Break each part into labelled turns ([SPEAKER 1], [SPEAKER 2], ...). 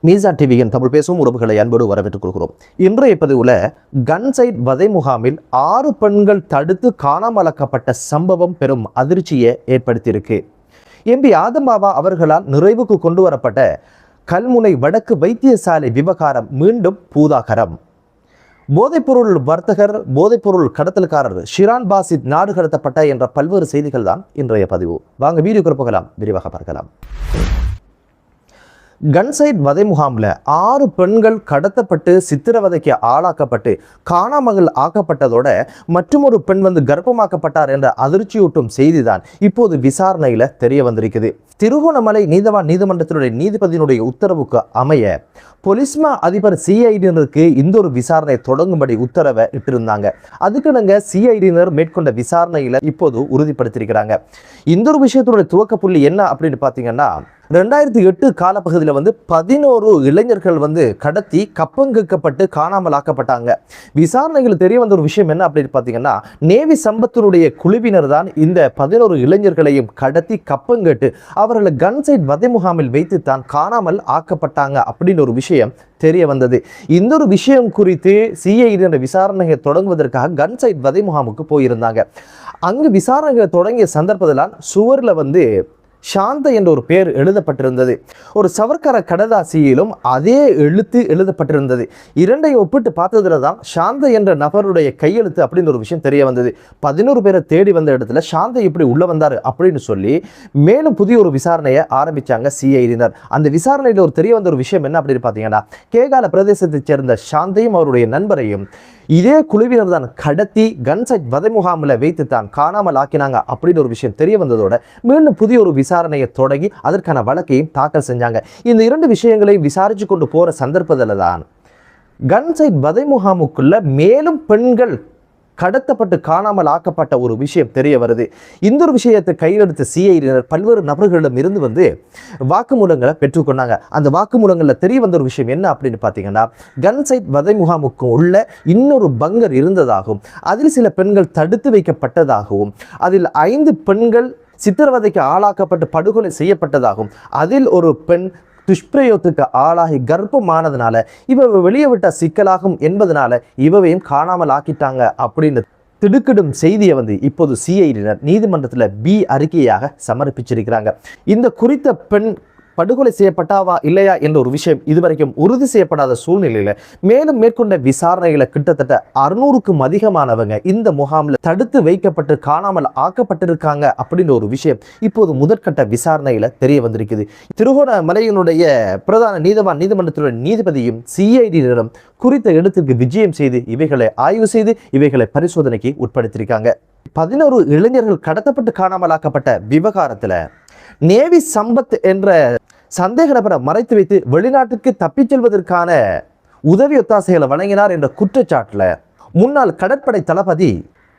[SPEAKER 1] மீசான் டிவியின் தமிழ் பேசும் உறவுகளை அன்போடு வரவேற்றுக் கொள்கிறோம். இன்றைய பதிவுல கன்சைட் வதை முகாமில் 6 பெண்கள் தடுத்து காணாமலாக்கப்பட்ட சம்பவம் பெரும் அதிர்ச்சியை ஏற்படுத்தியிருக்கு. எம்பி ஆதம்பாபா அவர்களால் நிறைவுக்கு கொண்டு வரப்பட்ட கல்முனை வடக்கு வைத்தியசாலை விவகாரம் மீண்டும் பூதாகரம். போதைப்பொருள் வர்த்தகர், போதைப்பொருள் கடத்தல்காரர் ஷிரான் பாசித் நாடு கடத்தப்பட்ட என்ற பல்வேறு செய்திகள் தான் இன்றைய பதிவு. வாங்க வீடியோக்கு போகலாம், விரிவாக பார்க்கலாம். கன்சைட் வதை முகாமில் 6 பெண்கள் கடத்தப்பட்டு சித்திரவதைக்கு ஆளாக்கப்பட்டு காணாமல் ஆக்கப்பட்டதோட மற்றொரு பெண் கர்ப்பமாக்கப்பட்டார் என்ற அதிர்ச்சியூட்டும் செய்திதான் இப்போது விசாரணையில தெரிய வந்திருக்குது. திருகோணமலை நீதவான் நீதிமன்றத்தினுடைய நீதிபதியினுடைய உத்தரவுக்கு அமைய பொலிஸ்மா அதிபர் சிஐடியினருக்கு இந்த ஒரு விசாரணை தொடங்கும்படி உத்தரவை இட்டிருந்தாங்க. அதுக்கு நாங்கள் சிஐடியினர் மேற்கொண்ட விசாரணையில இப்போது உறுதிப்படுத்தியிருக்கிறாங்க. இந்த ஒரு விஷயத்தினுடைய துவக்க புள்ளி என்ன அப்படின்னு பார்த்தீங்கன்னா, 2008 காலப்பகுதியில் 11 இளைஞர்கள் கடத்தி கப்பங்கக்கப்பட்டு காணாமல் ஆக்கப்பட்டாங்க. விசாரணைகள் தெரிய வந்த ஒரு விஷயம் என்ன அப்படின்னு பார்த்தீங்கன்னா, நேவி சம்பத்தினுடைய குழுவினர் தான் இந்த 11 இளைஞர்களையும் கடத்தி கப்பங்கட்டு அவர்களை கன்சைட் வதை முகாமில் வைத்து தான் காணாமல் ஆக்கப்பட்டாங்க அப்படின்னு ஒரு விஷயம் தெரிய வந்தது. இந்த ஒரு விஷயம் குறித்து சிஐடி விசாரணையை தொடங்குவதற்காக கன்சைட் வதை முகாமுக்கு போயிருந்தாங்க. அங்கு விசாரணைகளை தொடங்கிய சந்தர்ப்பத்தில் சுவரில் சாந்த என்ற ஒரு பெயர் எழுதப்பட்டிருந்தது. ஒரு சவர்க்கர கடதாசியிலும் அதே எழுத்து எழுதப்பட்டிருந்தது. இரண்டையும் ஒப்பிட்டு பார்த்ததுல தான் சாந்த என்ற நபருடைய கையெழுத்து அப்படின்னு ஒரு விஷயம் தெரிய வந்தது. 11 பேரை தேடி வந்த இடத்துல சாந்த இப்படி உள்ள வந்தார் அப்படின்னு சொல்லி மேலும் புதிய ஒரு விசாரணையை ஆரம்பிச்சாங்க சிஐடியினர். அந்த விசாரணையில் ஒரு தெரிய வந்த ஒரு விஷயம் என்ன அப்படின்னு பார்த்தீங்கன்னா, கேகால பிரதேசத்தைச் சேர்ந்த சாந்தையும் அவருடைய நண்பரையும் இதே குழுவினர் தான் கடத்தி கன்சைட் வதை முகாமில் வைத்து தான் காணாமல் ஆக்கினாங்க அப்படின்னு ஒரு விஷயம் தெரிய வந்ததோட மீண்டும் புதிய ஒரு விசாரணையை தொடங்கி அதற்கான வழக்கையும் தாக்கல் செஞ்சாங்க. இந்த 2 விஷயங்களையும் விசாரிச்சு கொண்டு போற சந்தர்ப்பத்தில் தான் கன்சைட் வதை முகாமுக்குள்ள மேலும் பெண்கள் கடத்தப்பட்டு காணாமல் ஆக்கப்பட்ட ஒரு விஷயம் தெரிய வருது. இந்த ஒரு விஷயத்தை கையெழுத்த சிஐடியினர் பல்வேறு நபர்களிடம் இருந்து வாக்குமூலங்களை பெற்றுக்கொண்டாங்க. அந்த வாக்குமூலங்களில் தெரிய வந்த ஒரு விஷயம் என்ன அப்படின்னு பார்த்தீங்கன்னா, கன்சைட் வதை முகாமுக்கு உள்ள இன்னொரு பங்கர் இருந்ததாகவும் அதில் சில பெண்கள் தடுத்து வைக்கப்பட்டதாகவும் அதில் 5 பெண்கள் சித்திரவதைக்கு ஆளாக்கப்பட்டு படுகொலை செய்யப்பட்டதாகவும் அதில் ஒரு பெண் துஷ்பிரயோகத்துக்கு ஆளாகி கர்ப்பமானதுனால இவ வெளியே விட்ட சிக்கலாகும் என்பதனால இவவையும் காணாமல் ஆக்கிட்டாங்க அப்படின்னு திடுக்கிடும் செய்தியை இப்போது சிஐடியினர் நீதிமன்றத்தில் பி அறிக்கையாக சமர்ப்பிச்சிருக்கிறாங்க. இந்த குறித்த பெண் படுகொலை செய்யப்பட்டாவா இல்லையா என்ற ஒரு விஷயம் இதுவரைக்கும் உறுதி செய்யப்படாத சூழ்நிலையில மேலும் மேற்கொண்ட விசாரணைகளை கிட்டத்தட்ட 600க்கும் அதிகமானவங்க இந்த முகாமில் தடுத்து வைக்கப்பட்டு காணாமல் ஆக்கப்பட்டிருக்காங்க அப்படின்னு ஒரு விஷயம் இப்போது முதற்கட்ட விசாரணையில தெரிய வந்திருக்குது. திருகோணமலையினுடைய பிரதான நீதவான் நீதிமன்றத்துடைய நீதிபதியும் சிஐடியினரும் குறித்த இடத்திற்கு விஜயம் செய்து இவைகளை ஆய்வு செய்து இவைகளை பரிசோதனைக்கு உட்படுத்தியிருக்காங்க. 11 இளைஞர்கள் கடத்தப்பட்டு காணாமல் ஆக்கப்பட்ட விவகாரத்துல நேவி சம்பத் என்ற சந்தேக நபரை மறைத்து வைத்து வெளிநாட்டுக்கு தப்பிச் செல்வதற்கான உதவி ஒத்தாசைகளை வழங்கினார் என்ற குற்றச்சாட்டுல முன்னாள் கடற்படை தளபதி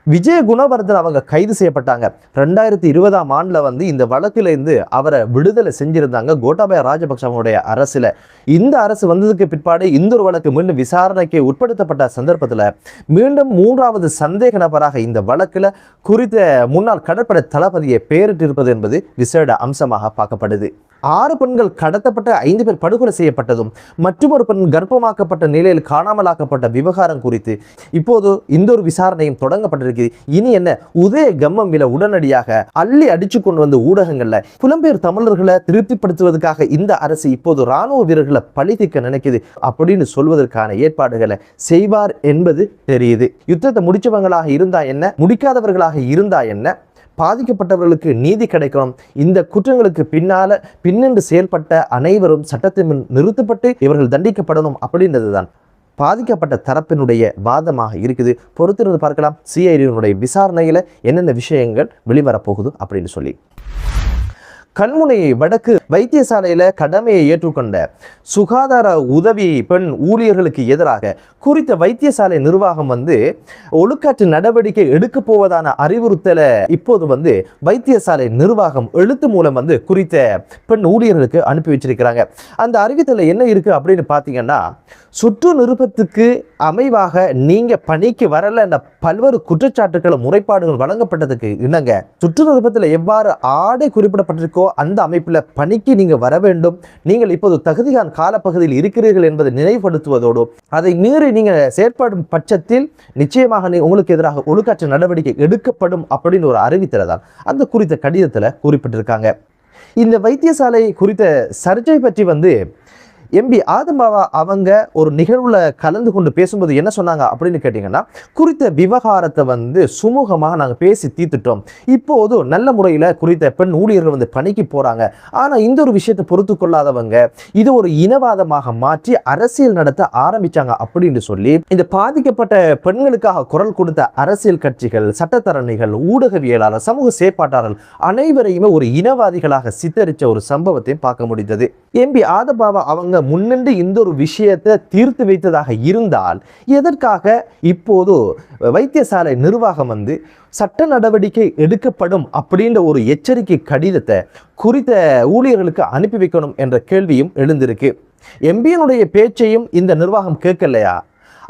[SPEAKER 1] விஜய குணவர்தன் அவங்க கைது செய்யப்பட்டாங்க. 2020ஆம் ஆண்டுல இந்த வழக்கில இருந்து அவரை விடுதலை செஞ்சிருந்தாங்க கோட்டாபய ராஜபக்சவனுடைய அரசுல. இந்த அரசு வந்ததுக்கு பிற்பாடு இந்த ஒரு வழக்கு மீண்டும் விசாரணைக்கு உட்படுத்தப்பட்ட சந்தர்ப்பத்தில் மீண்டும் 3வது சந்தேக நபராக இந்த வழக்குல குறித்த முன்னாள் கடற்படை தளபதியை பெயரிட்டிருப்பது என்பது விசேட அம்சமாக பார்க்கப்படுது. 6 பெண்கள் கடத்தப்பட்ட 5 பேர் படுகொலை செய்யப்பட்டதும் மற்றொரு பெண் கர்ப்பமாக்கப்பட்ட நிலையில் காணாமலாக்கப்பட்ட விவகாரம் குறித்து இப்போது இந்த ஒரு விசாரணையும் தொடங்கப்பட்டிருக்கு. இனி என்ன உதய கம்மம்ல உடனடியாக அள்ளி அடிச்சு கொண்டு ஊடகங்கள்ல புலம்பெயர் தமிழர்களை திருப்திப்படுத்துவதற்காக இந்த அரசு இப்போது ராணுவ வீரர்களை பழிதிக்க நினைக்குது அப்படின்னு சொல்வதற்கான ஏற்பாடுகளை செய்வார் என்பது தெரியுது. யுத்தத்தை முடிச்சவங்களாக இருந்தா என்ன, முடிக்காதவர்களாக இருந்தா என்ன, பாதிக்கப்பட்டவர்களுக்கு நீதி கிடைக்கணும். இந்த குற்றங்களுக்கு பின்னின்று செயல்பட்ட அனைவரும் சட்டத்தின் முன் நிறுத்தப்பட்டு இவர்கள் தண்டிக்கப்படணும் அப்படின்றதுதான் பாதிக்கப்பட்ட தரப்பினுடைய வாதமாக இருக்குது. பொறுத்திருந்து பார்க்கலாம் சிஐடியினுடைய விசாரணையில என்னென்ன விஷயங்கள் வெளிவரப்போகுது அப்படின்னு சொல்லி. கல்முனை வடக்கு வைத்தியசாலையில கடமையை ஏற்றுக்கொண்ட சுகாதார உதவி பெண் ஊழியர்களுக்கு எதிராக குறித்த வைத்தியசாலை நிர்வாகம் ஒழுக்காற்று நடவடிக்கை எடுக்க போவதான அறிவுறுத்தலை இப்போது வைத்தியசாலை நிர்வாகம் எழுத்து மூலம் குறித்த பெண் ஊழியர்களுக்கு அனுப்பி வச்சிருக்கிறாங்க. அந்த அறிவித்தல என்ன இருக்கு அப்படின்னு பார்த்தீங்கன்னா, சுற்று நிருபத்துக்கு அமைவாக நீங்க பணிக்கு வரல என்ற பல்வேறு குற்றச்சாட்டுகள் முறைப்பாடுகள் வழங்கப்பட்டதுக்கு இணங்க சுற்று நிருபத்தில் எவ்வாறு ஆடை குறிப்பிடப்பட்டிருக்கோ இருக்கோ அந்த அமைப்பில் பணிக்கு நீங்கள் வர வேண்டும், நீங்கள் இப்போது தகுதியான காலப்பகுதியில் இருக்கிறீர்கள் என்பதை நினைவுபடுத்துவதோடு அதை மீறி நீங்கள் செயற்படும் பட்சத்தில் நிச்சயமாக உங்களுக்கு எதிராக ஒழுக்காற்று நடவடிக்கை எடுக்கப்படும் அப்படின்னு ஒரு அறிவித்ததான் அந்த குறித்த கடிதத்தில் குறிப்பிட்டிருக்காங்க. இந்த வைத்தியசாலை குறித்த சர்ச்சை பற்றி எம்பி ஆதம் பாவா அவங்க ஒரு நிகழ்வுல கலந்து கொண்டு பேசும்போது என்ன சொன்னாங்க அப்படின்னு கேட்டீங்கன்னா, குறித்த விவகாரத்தை சுமூகமாக நாங்கள் பேசி தீர்த்துட்டோம், இப்போது நல்ல முறையில் குறித்த பெண் ஊழியர்கள் பணிக்கு போறாங்க. ஆனால் இந்த ஒரு விஷயத்தை பொறுத்து கொள்ளாதவங்க இது ஒரு இனவாதமாக மாற்றி அரசியல் நடத்த ஆரம்பிச்சாங்க அப்படின்னு சொல்லி இந்த பாதிக்கப்பட்ட பெண்களுக்காக குரல் கொடுத்த அரசியல் கட்சிகள், சட்டத்தரணிகள், ஊடகவியலாளர், சமூக செயற்பாட்டாளர்கள் அனைவரையுமே ஒரு இனவாதிகளாக சித்தரித்த ஒரு சம்பவத்தையும் பார்க்க முடிந்தது. எம்பி ஆதம் பாவா அவங்க முன்னின்று இந்த ஒரு விஷயத்தை தீர்த்து வைத்ததாக இருந்தால் எதற்காக இப்போது வைத்தியசாலை நிர்வாகம் சட்ட நடவடிக்கை எடுக்கப்படும் அப்படின்ற ஒரு எச்சரிக்கை கடிதத்தை குறித்த ஊழியர்களுக்கு அனுப்பி வைக்கணும் என்ற கேள்வியும் எழுந்திருக்கு. எம்பியினுடைய பேச்சையும் இந்த நிர்வாகம் கேட்கலையா?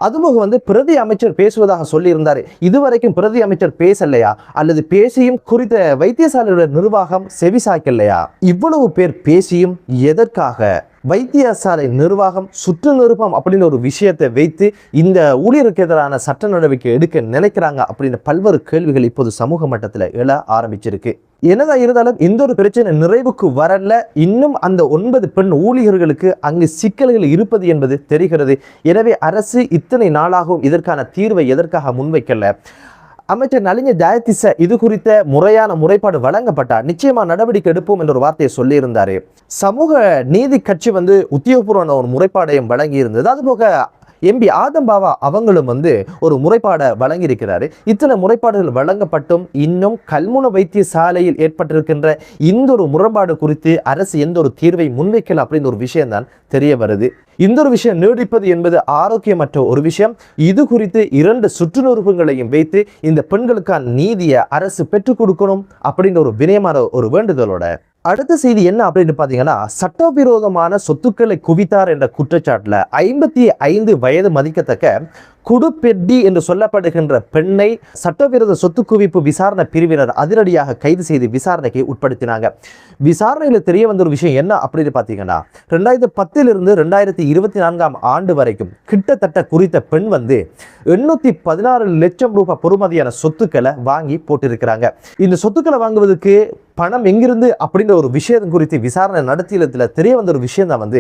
[SPEAKER 1] அதுபோக பிரதி அமைச்சர் பேசுவதாக சொல்லியிருந்தார், இதுவரைக்கும் பிரதி அமைச்சர் பேசலையா? அல்லது பேசியும் குறித்த வைத்தியசாலையோட நிர்வாகம் செவிசாய்க்கலையா? இவ்வளவு பேர் பேசியும் எதற்காக வைத்தியசாலை நிர்வாகம் சுற்று நிருப்பம் அப்படின்னு ஒரு விஷயத்தை வைத்து இந்த ஊழியருக்கு எதிரான சட்ட நடவடிக்கை எடுக்க நினைக்கிறாங்க அப்படின்னு பல்வேறு கேள்விகள் இப்போது சமூக மட்டத்தில் எழ ஆரம்பிச்சிருக்கு. என்னதான் இருந்தாலும் இந்த ஒரு பிரச்சனை நிறைவுக்கு வரல, இன்னும் அந்த 9 பெண் ஊழியர்களுக்கு அங்கு சிக்கல்கள் இருப்பது என்பது தெரிகிறது. எனவே அரசு இத்தனை நாளாகவும் இதற்கான தீர்வை எதற்காக முன்வைக்கல? அமைச்சர் நலிந்த ஜெயதிச இது குறித்த முறையான முறைப்பாடு வழங்கப்பட்டார், நிச்சயமா நடவடிக்கை எடுப்போம் என்ற ஒரு வார்த்தையை சொல்லியிருந்தாரு. சமூக நீதி கட்சி உத்தியோகபூர்வமான ஒரு முறைப்பாடையும் வழங்கி இருந்தது. அதுபோக எம்பி ஆதம் பாவா அவங்களும் ஒரு முறைப்பாடை வழங்கியிருக்கிறாரு. இத்தனை முறைப்பாடுகள் வழங்கப்பட்டும் இன்னும் கல்முனை வைத்தியசாலையில் ஏற்பட்டிருக்கின்ற இந்த ஒரு முரண்பாடு குறித்து அரசு எந்த ஒரு தீர்வை முன்வைக்கல அப்படின்னு ஒரு விஷயம் தான் தெரிய வருது. இந்த ஒரு விஷயம் நீடிப்பது என்பது ஆரோக்கியமற்ற ஒரு விஷயம். இது குறித்து 2 சுற்றுநூறுப்புகளையும் வைத்து இந்த பெண்களுக்கான நீதியை அரசு பெற்றுக் கொடுக்கணும் அப்படின்ற ஒரு வினயமான ஒரு வேண்டுதலோட அடுத்த செய்தி என்ன அப்படின்னு பார்த்தீங்கன்னா, சட்டவிரோதமான சொத்துக்களை குவித்தார் என்ற குற்றச்சாட்டில் 55 வயது மதிக்கத்தக்க குடுபெட்டி என்று சொல்லப்படுகின்ற பெண்ணை சட்டவிரோத சொத்து குவிப்பு விசாரணை பிரிவினர் அதிரடியாக கைது செய்து விசாரணைக்கு உட்படுத்தினாங்க. விசாரணையில் தெரிய வந்த ஒரு விஷயம் என்ன அப்படின்னு பார்த்தீங்கன்னா, 2010 2024 ஆண்டு வரைக்கும் கிட்டத்தட்ட குறித்த பெண் 816 லட்சம் ரூபாய் பொறுமதியான சொத்துக்களை வாங்கி போட்டிருக்கிறாங்க. இந்த சொத்துக்களை வாங்குவதற்கு பணம் எங்கிருந்து அப்படின்ற ஒரு விஷயம் குறித்து விசாரணை நடத்தியதில் தெரிய வந்த ஒரு விஷயம் தான்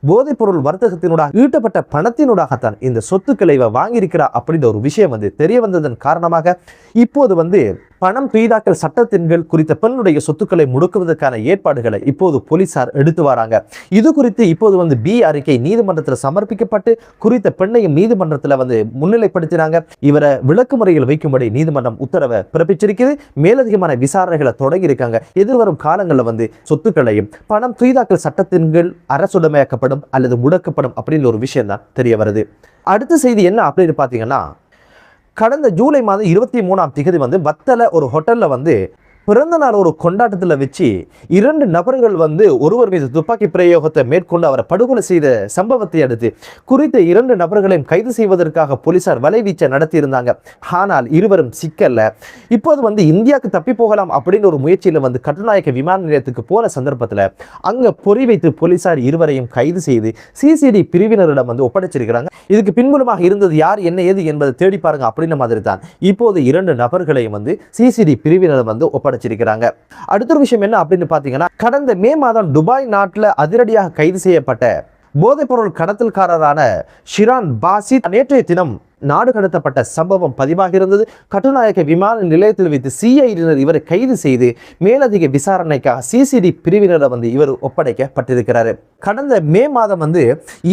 [SPEAKER 1] போதைப் பொருள் வர்த்தகத்தினூடாக ஈட்டப்பட்ட பணத்தினூடாகத்தான் இந்த சொத்துக்களை வாங்கியிருக்கிறார் அப்படின்ற ஒரு விஷயம் தெரிய வந்ததன் காரணமாக இப்போது பணம் துய்தாக்கல் சட்டத்தின் குறித்த பெண்ணுடைய சொத்துக்களை முடக்குவதற்கான ஏற்பாடுகளை இப்போது போலீசார் எடுத்து வராங்க. இது குறித்து இப்போது பி அறிக்கை நீதிமன்றத்தில் சமர்ப்பிக்கப்பட்டு குறித்த பெண்ணையும் நீதிமன்றத்தில் முன்னிலைப்படுத்தினாங்க. இவரை விளக்குமுறையில் வைக்கும்படி நீதிமன்றம் உத்தரவை பிறப்பிச்சிருக்கிறது. மேலதிகமான விசாரணைகளை தொடங்கி இருக்காங்க. எதிர்வரும் காலங்களில் சொத்துக்களையும் பணம் துய்தாக்கல் சட்டத்தின் அரசுடைமையாக்கப்படும் அல்லது முடக்கப்படும் அப்படின்னு ஒரு விஷயம் தான் தெரிய வருது. அடுத்த செய்தி என்ன அப்படின்னு பார்த்தீங்கன்னா, கடந்த ஜூலை மாதம் 23ஆம் தேதி வத்தல ஒரு ஹோட்டல்ல பிறந்த நாள் ஒரு கொண்டாட்டத்தில் வச்சு 2 நபர்கள் ஒருவர் மீது துப்பாக்கி பிரயோகத்தை மேற்கொண்டு அவரை படுகொலை செய்த சம்பவத்தை அடுத்து குறித்த 2 நபர்களையும் கைது செய்வதற்காக போலீசார் வலைவீச்சை நடத்தியிருந்தாங்க. ஆனால் இருவரும் சிக்கல்ல. இப்போது இந்தியாவுக்கு தப்பி போகலாம் அப்படின்னு ஒரு முயற்சியில் கட்டுநாயக்க விமான நிலையத்துக்கு போன சந்தர்ப்பத்தில் அங்கே பொறி வைத்து போலீசார் இருவரையும் கைது செய்து சிசிடி பிரிவினரிடம் ஒப்படைச்சிருக்கிறாங்க. இதுக்கு பின்புலமாக இருந்தது யார், என்ன ஏது என்பதை தேடி பாருங்க அப்படின்ற மாதிரி தான் இப்போது 2 நபர்களையும் சிசிடி பிரிவினர் ஒப்படைச்சிருக்கிறாங்க. அடுத்த ஒரு விஷயம் என்ன அப்படின்னு பார்த்தீங்கன்னா, கடந்த மே மாதம் துபாய் நாட்டில் அதிரடியாக கைது செய்யப்பட்ட போதைப்பொருள் கடத்தல்காரரான ஷிரான் பாசித் நேற்றைய தினம் நாடு கடத்தப்பட்ட சம்பவம் பதிவாக இருந்தது. கட்டுநாயக்க விமான நிலையத்தில் வைத்து சிஐடியினர் இவரை கைது செய்து மேலதிக விசாரணைக்காக சிசிடி பிரிவினரிடம் இவர் ஒப்படைக்கப்பட்டிருக்கிறார். கடந்த மே மாதம்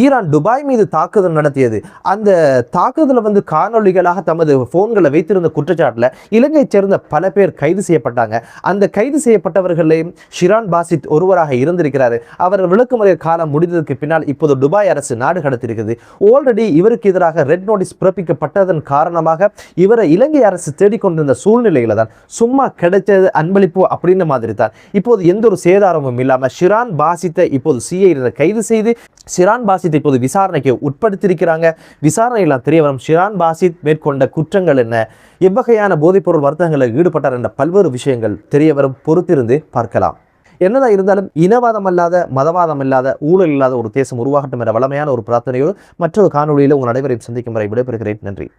[SPEAKER 1] ஈரான் துபாய் மீது தாக்குதல் நடத்தியது. அந்த தாக்குதல் காணொலிகளாக தமது போன்களை வைத்திருந்த குற்றச்சாட்டில் இலங்கையைச் சேர்ந்த பல பேர் கைது செய்யப்பட்டாங்க. அந்த கைது செய்யப்பட்டவர்களையும் ஷிரான் பாசித் ஒருவராக இருந்திருக்கிறார். அவர் விளக்குமுறை காலம் முடிந்ததற்கு பின்னால் இப்போது துபாய் அரசு நாடு கடத்திருக்கிறது. ஆல்ரெடி இவருக்கு எதிராக ரெட் நோட்டீஸ் பிறப்பிக்கப்பட்டதன் காரணமாக இவரை இலங்கை அரசு தேடிக்கொண்டிருந்த சூழ்நிலையில தான் சும்மா கிடைச்சது அன்பளிப்பு அப்படின்ற மாதிரி தான் இப்போது எந்த ஒரு சேதாரமும் இல்லாமல் ஷிரான் பாசித்தை இப்போது சிஐடி கைது செய்து ஷிரான் பாசித் இப்போது விசாரணைக்கு உட்படுத்தியிருக்கிறாங்க. விசாரணையெல்லாம் தெரிய வரும் ஷிரான் பாசித் மேற்கொண்ட குற்றங்கள் என்ன, எவ்வகையான போதைப்பொருள் வர்த்தகங்களில் ஈடுபட்டார் என்ற பல்வேறு விஷயங்கள் தெரிய வரும். பொறுத்திருந்து பார்க்கலாம். என்னதான் இருந்தாலும் இனவாதம் அல்லாத, மதவாதம் இல்லாத, ஊழல் இல்லாத ஒரு தேசம் உருவாகட்டும் என்ற வளமையான ஒரு பிரார்த்தனையோடு மற்றொரு காணொலியில் உங்கள் அனைவரையும் சந்திக்கும் வரை விடைபெறுகிறேன். நன்றி.